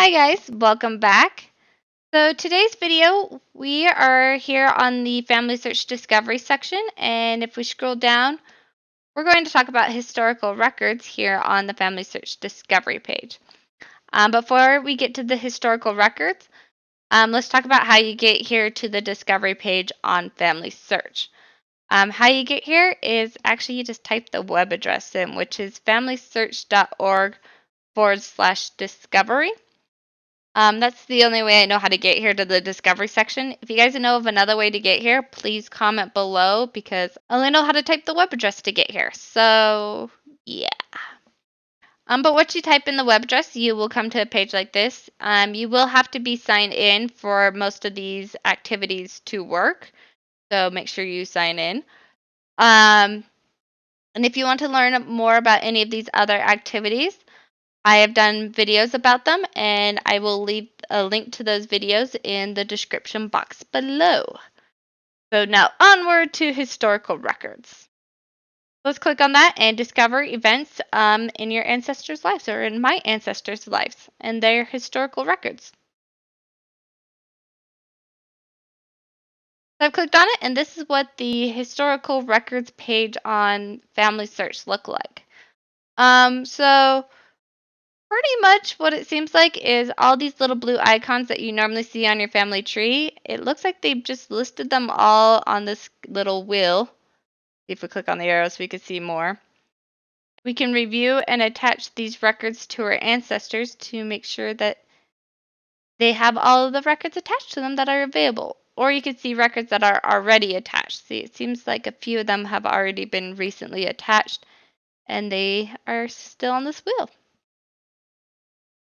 Hi guys, welcome back. So today's video, we are here on the Family Search Discovery section, and if we scroll down, we're going to talk about historical records here on the Family Search Discovery page. Before we get to the historical records, let's talk about how you get here to the Discovery page on Family Search. How you get here is actually you just type the web address in, which is familysearch.org/discovery. That's the only way I know how to get here to the discovery section. If you guys know of another way to get here, please comment below because I only know how to type the web address to get here. So, yeah. But once you type in the web address, you will come to a page like this. You will have to be signed in for most of these activities to work. So make sure you sign in. And if you want to learn more about any of these other activities, I have done videos about them, and I will leave a link to those videos in the description box below. So now onward to historical records. Let's click on that and discover events in your ancestors' lives, or in my ancestors' lives, and their historical records. So I've clicked on it, and this is what the historical records page on Family Search look like. So pretty much what it seems like is all these little blue icons that you normally see on your family tree. It looks like they've just listed them all on this little wheel. If we click on the arrows, we can see more. We can review and attach these records to our ancestors to make sure that they have all of the records attached to them that are available. Or you can see records that are already attached. See, it seems like a few of them have already been recently attached and they are still on this wheel.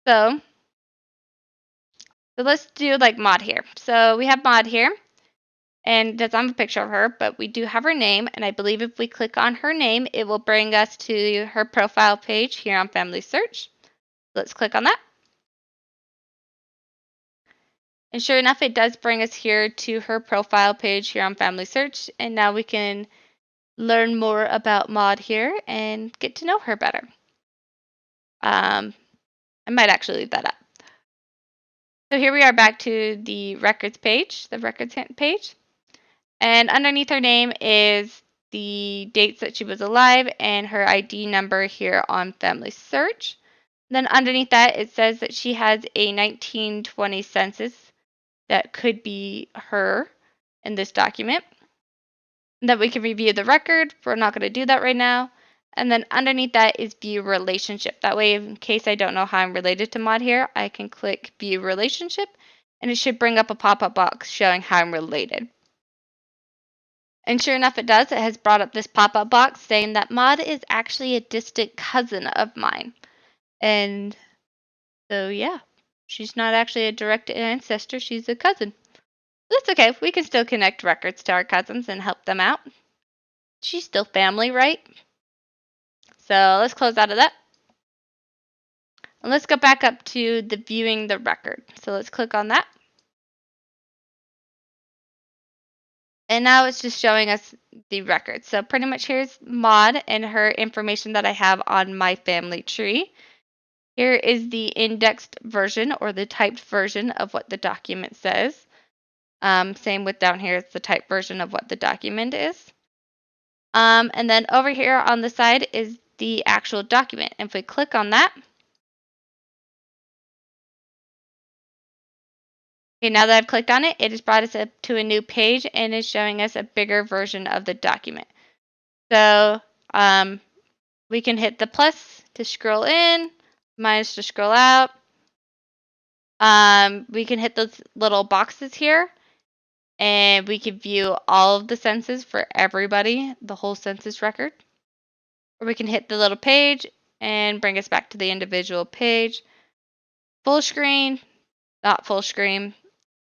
So let's do like Maud here. So we have Maud here, and doesn't have a picture of her, but we do have her name, and I believe if we click on her name, it will bring us to her profile page here on Family Search. Let's click on that. And sure enough, it does bring us here to her profile page here on Family Search, and now we can learn more about Maud here and get to know her better. I might actually leave that up. So here we are back to the records page, the records page. And underneath her name is the dates that she was alive and her ID number here on Family Search. Then underneath that, it says that she has a 1920 census that could be her in this document. That we can review the record. We're not going to do that right now. And then underneath that is view relationship. That way, in case I don't know how I'm related to Maud here, I can click view relationship and it should bring up a pop-up box showing how I'm related. And sure enough, it does. It has brought up this pop-up box saying that Maud is actually a distant cousin of mine. And so, yeah, she's not actually a direct ancestor. She's a cousin. That's okay. We can still connect records to our cousins and help them out. She's still family, right? So let's close out of that. And let's go back up to the viewing the record. So let's click on that. And now it's just showing us the record. So pretty much here's Maud and her information that I have on my family tree. Here is the indexed version or the typed version of what the document says. Same with down here, it's the typed version of what the document is. And then over here on the side is the actual document. If we click on that, okay, now that I've clicked on it, it has brought us up to a new page and is showing us a bigger version of the document. So we can hit the plus to scroll in, minus to scroll out. We can hit those little boxes here and we can view all of the census for everybody, the whole census record. Or we can hit the little page and bring us back to the individual page. Full screen, not full screen.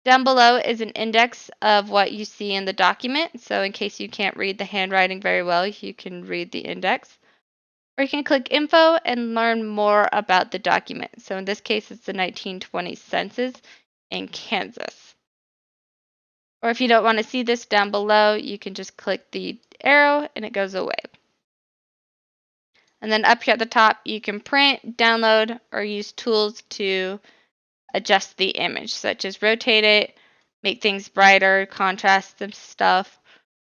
Down below is an index of what you see in the document. So in case you can't read the handwriting very well, you can read the index. Or you can click info and learn more about the document. So in this case, it's the 1920 census in Kansas. Or if you don't want to see this down below, you can just click the arrow and it goes away. And then up here at the top, you can print, download, or use tools to adjust the image, such as rotate it, make things brighter, contrast some stuff,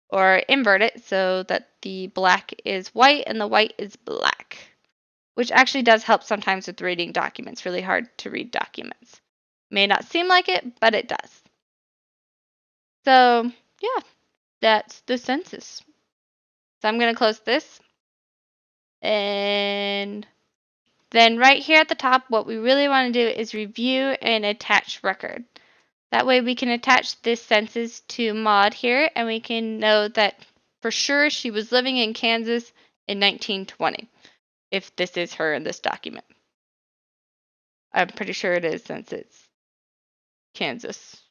or invert it so that the black is white and the white is black, which actually does help sometimes with reading documents, really hard to read documents. May not seem like it, but it does. So, yeah, that's the census. So I'm going to close this. And then right here at the top, what we really want to do is review and attach record. That way we can attach this census to Maud here, and we can know that for sure she was living in Kansas in 1920, if this is her in this document. I'm pretty sure it is since it's Kansas.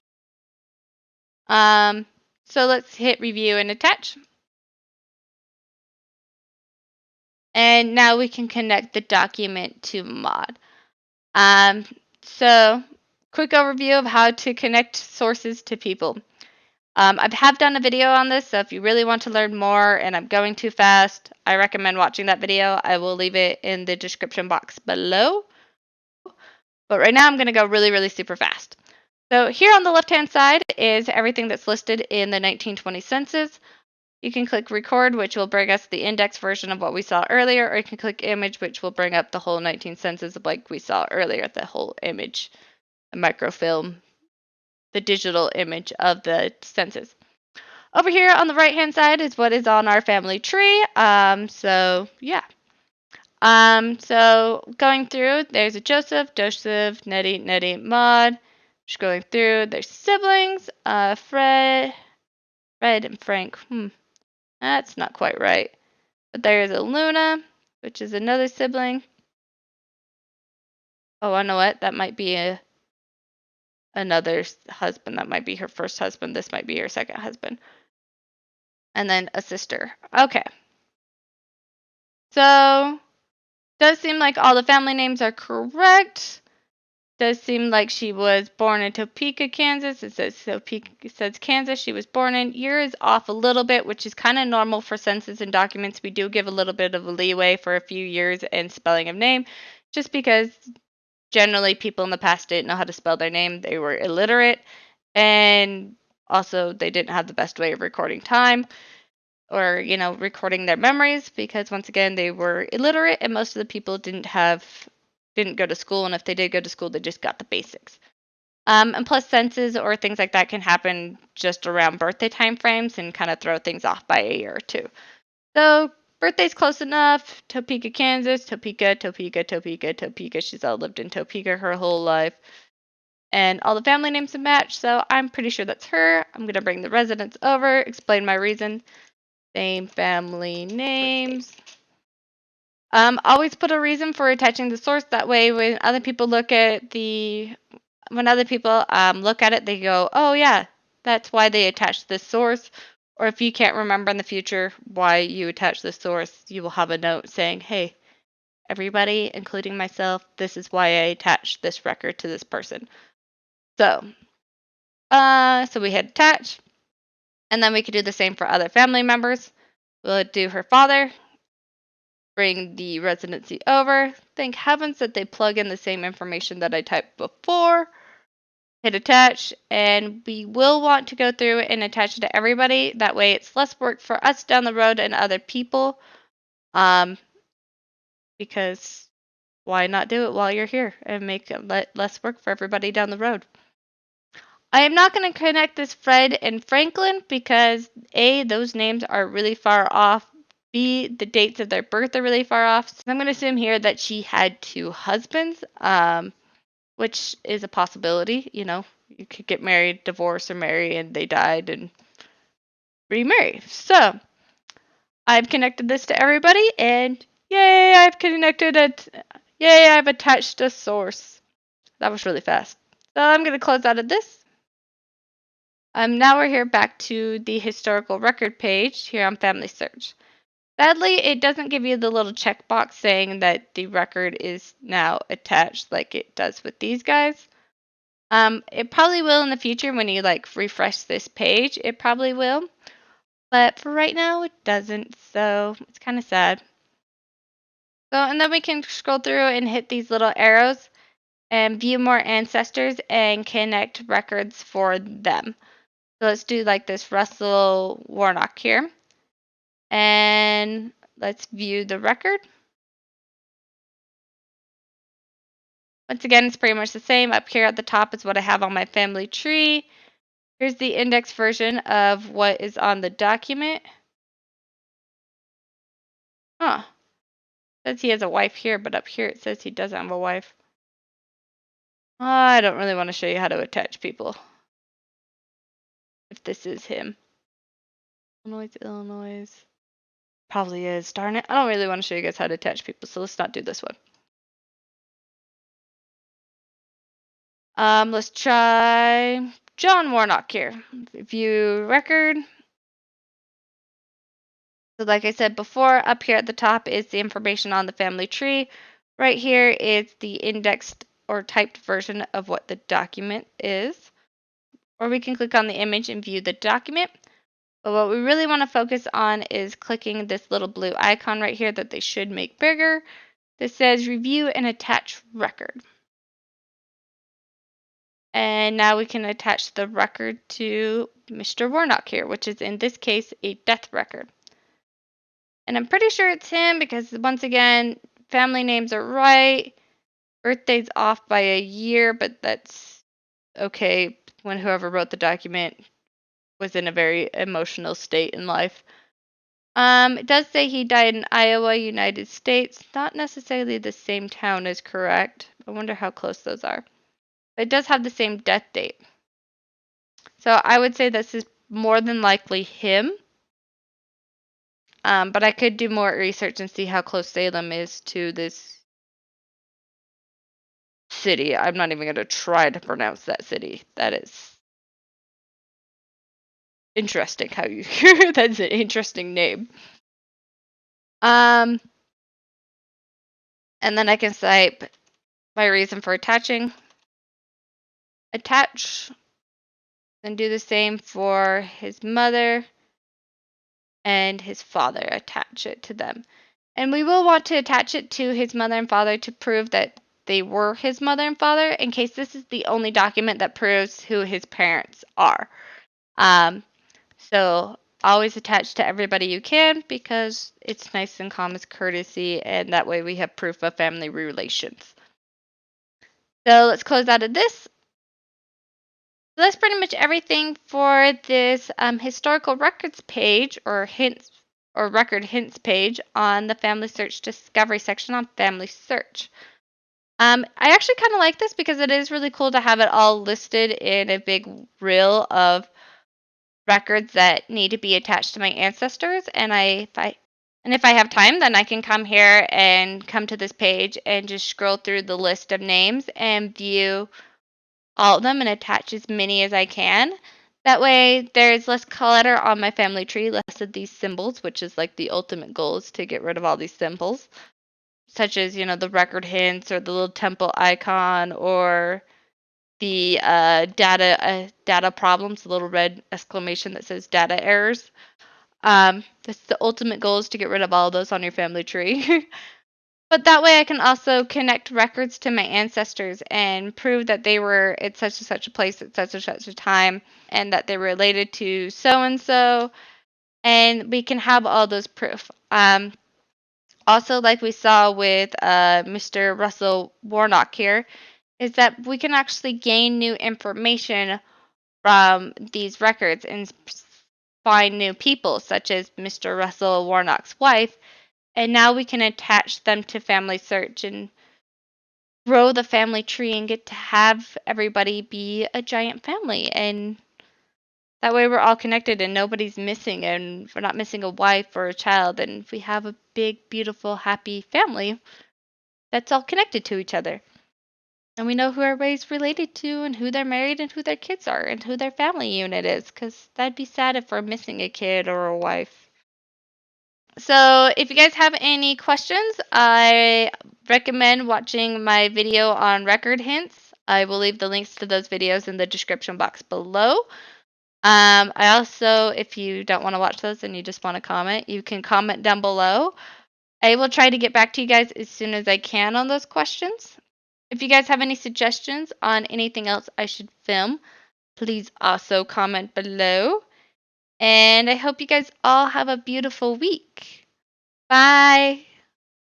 So let's hit review and attach. And now we can connect the document to Maud. So quick overview of how to connect sources to people. I have done a video on this, so if you really want to learn more and I'm going too fast, I recommend watching that video. I will leave it in the description box below. But right now I'm going to go really, really super fast. So here on the left-hand side is everything that's listed in the 1920 census. You can click record, which will bring us the index version of what we saw earlier, or you can click image, which will bring up the whole 19 census like we saw earlier, the whole image, a microfilm, the digital image of the census. Over here on the right hand side is what is on our family tree. So going through, there's a Joseph, Nettie, Maud. Just going through, there's siblings, Fred and Frank. That's not quite right. But there's a Luna, which is another sibling. Oh, I know what, that might be another husband. That might be her first husband. This might be her second husband. And then a sister. Okay. So, does seem like all the family names are correct. Does seem like she was born in Topeka, Kansas. It says Kansas. She was born in. Year is off a little bit, which is kind of normal for census and documents. We do give a little bit of a leeway for a few years in spelling of name, just because generally people in the past didn't know how to spell their name. They were illiterate, and also they didn't have the best way of recording time or, recording their memories, because once again, they were illiterate and most of the people didn't go to school, and if they did go to school, they just got the basics. And plus census or things like that can happen just around birthday time frames and kind of throw things off by a year or two. So birthday's close enough. Topeka, Kansas. Topeka. She's all lived in Topeka her whole life. And all the family names have matched, so I'm pretty sure that's her. I'm going to bring the residence over, explain my reason. Same family names. Always put a reason for attaching the source. That way, when other people look at it, they go, "Oh yeah, that's why they attached this source." Or if you can't remember in the future why you attached this source, you will have a note saying, "Hey, everybody, including myself, this is why I attached this record to this person." So, so we hit attach, and then we could do the same for other family members. We'll do her father. Bring the residency over. Thank heavens that they plug in the same information that I typed before. Hit attach, and we will want to go through and attach it to everybody. That way it's less work for us down the road and other people. Because why not do it while you're here and make it less work for everybody down the road? I am not going to connect this Fred and Franklin because A, those names are really far off. B, the dates of their birth are really far off. So I'm going to assume here that she had two husbands, which is a possibility. You could get married, divorce, or marry, and they died and remarry. So I've connected this to everybody, and yay, I've attached a source. That was really fast. So I'm going to close out of this. Now we're here back to the historical record page here on FamilySearch. Sadly, it doesn't give you the little checkbox saying that the record is now attached like it does with these guys. It probably will in the future when you refresh this page. It probably will. But for right now, it doesn't. So it's kind of sad. So, and then we can scroll through and hit these little arrows. and view more ancestors and connect records for them. So let's do like this Russell Warnock here. And let's view the record. Once again, it's pretty much the same. Up here at the top is what I have on my family tree. Here's the index version of what is on the document. Huh. It says he has a wife here, but up here it says he doesn't have a wife. I don't really want to show you how to attach people. If this is him. Illinois. Probably is. Darn it. I don't really want to show you guys how to attach people, so let's not do this one. Let's try John Warnock here. View record. So like I said before, up here at the top is the information on the family tree. Right here is the indexed or typed version of what the document is. Or we can click on the image and view the document. But what we really want to focus on is clicking this little blue icon right here that they should make bigger. This says review and attach record. And now we can attach the record to Mr. Warnock here, which is in this case a death record. And I'm pretty sure it's him because once again, family names are right. Birthday's off by a year, but that's okay when whoever wrote the document was in a very emotional state in life. It does say he died in Iowa, United States. Not necessarily the same town is correct. I wonder how close those are. But it does have the same death date. So I would say this is more than likely him. But I could do more research and see how close Salem is to this city. I'm not even going to try to pronounce that city. That is interesting how you that's an interesting name. And then I can cite my reason for attaching. Attach. And do the same for his mother and his father. Attach it to them. And we will want to attach it to his mother and father to prove that they were his mother and father, in case this is the only document that proves who his parents are. So always attach to everybody you can, because it's nice and common courtesy, and that way we have proof of family relations. So let's close out of this. So that's pretty much everything for this historical records page, or hints, or record hints page on the FamilySearch discovery section on FamilySearch. I actually kind of like this because it is really cool to have it all listed in a big reel of records that need to be attached to my ancestors. And if I have time, then I can come here and come to this page and just scroll through the list of names and view all of them and attach as many as I can. That way there's less clutter on my family tree, less of these symbols, which is like the ultimate goal, is to get rid of all these symbols, such as, the record hints or the little temple icon or the data problems, the little red exclamation that says data errors. That's the ultimate goal, is to get rid of all of those on your family tree. But that way I can also connect records to my ancestors and prove that they were at such and such a place at such and such a time, and that they're related to so-and-so, and we can have all those proof. Also, like we saw with Mr. Russell Warnock here, is that we can actually gain new information from these records and find new people, such as Mr. Russell Warnock's wife, and now we can attach them to FamilySearch and grow the family tree and get to have everybody be a giant family. And that way we're all connected and nobody's missing, and we're not missing a wife or a child, and we have a big, beautiful, happy family that's all connected to each other. And we know who everybody's related to and who they're married and who their kids are and who their family unit is, because that'd be sad if we're missing a kid or a wife. So if you guys have any questions, I recommend watching my video on record hints. I will leave the links to those videos in the description box below. I also, if you don't want to watch those and you just want to comment, you can comment down below. I will try to get back to you guys as soon as I can on those questions. If you guys have any suggestions on anything else I should film, please also comment below. And I hope you guys all have a beautiful week. Bye.